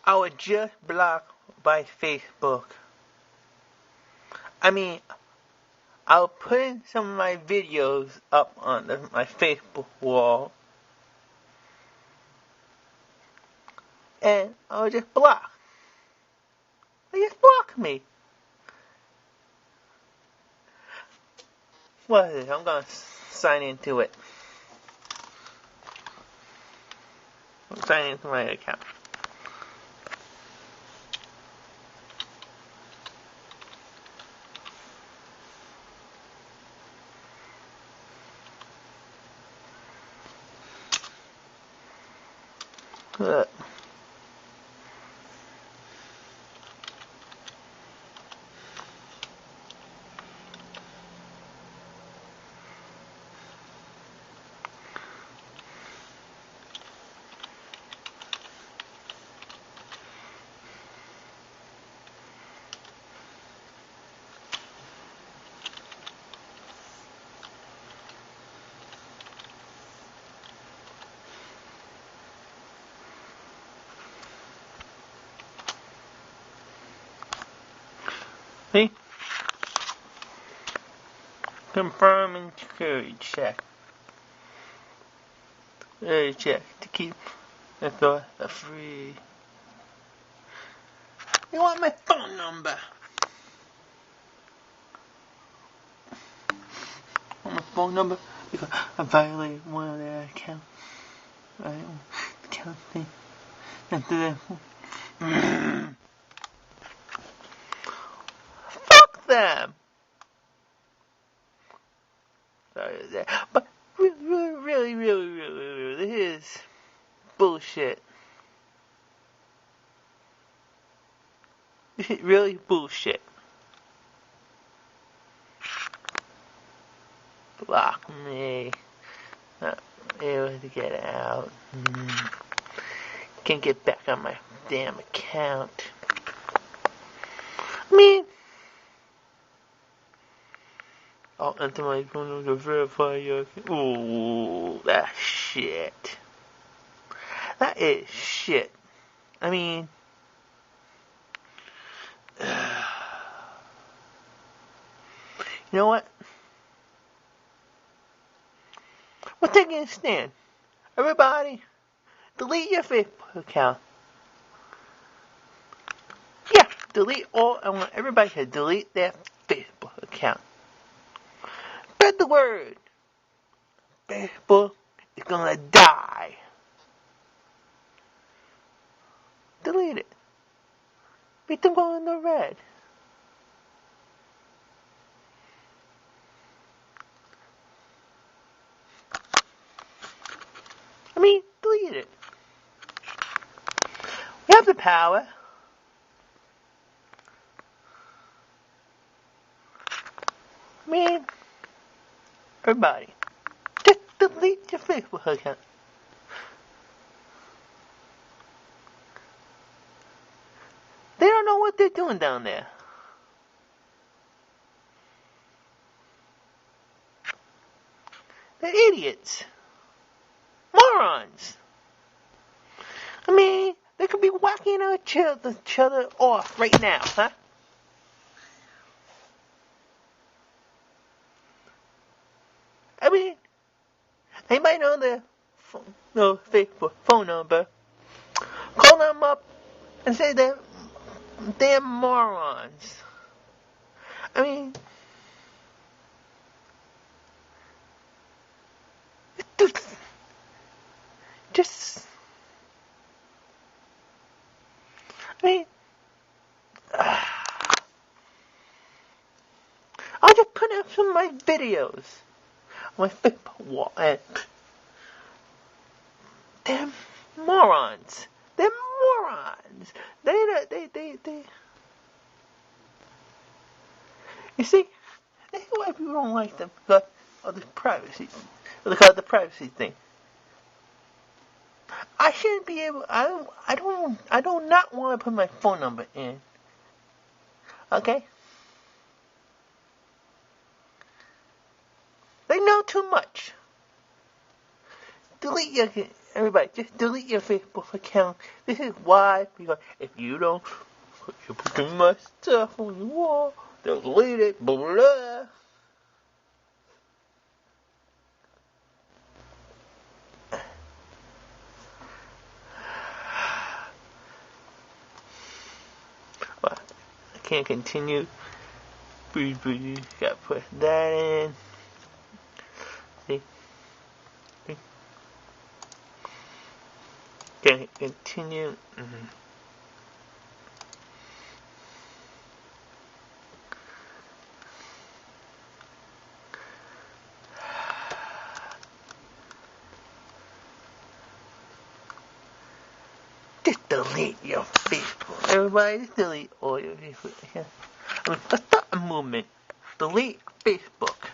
I was just blocked by Facebook. I mean, I was putting some of my videos up on my Facebook wall, and I was just blocked. They just blocked me. What is it? I'm gonna sign into it. I'm signing into my account. Good. See? Confirm and security check. Security check to keep the door free. You want my phone number? Want my phone number? Because I violated one of their accounts. Right? Account thing. Fuck them! Sorry, but really, this is bullshit. This is really bullshit. Block me. Not able to get out. Can't get back on my damn account. I mean, I'll enter my phone number to verify your account. Ooh, that's shit. That is shit. I mean, you know what? We're taking a stand. Everybody, delete your Facebook account. Yeah, delete all. I want everybody to delete their Facebook account. Spread the word. Facebook is gonna die. Delete it. Make them go in the red. I mean, delete it. We have the power. I mean, everybody, just delete your Facebook account. They don't know what they're doing down there. They're idiots. Morons. I mean, they could be whacking each other off right now, huh? I mean, anybody know their Facebook phone number? Call them up and say they're morons. I mean, just, I mean, I'll just put up some of my videos on my Facebook wall, and they're morons. They're morons. They. You see, that's why people don't like them because of the privacy. Because of the privacy thing. I shouldn't be able. I do not want to put my phone number in. Okay. They know too much. delete your, everybody, just delete your Facebook account. This is why, because if you don't put too much stuff on the wall, they'll delete it, blah, blah, blah. Well, I can't continue. Breathe, gotta put that in. See? Can continue. Just delete your Facebook. Everybody, just delete all your Facebook. Yeah. I mean, let's start a movement. Delete Facebook.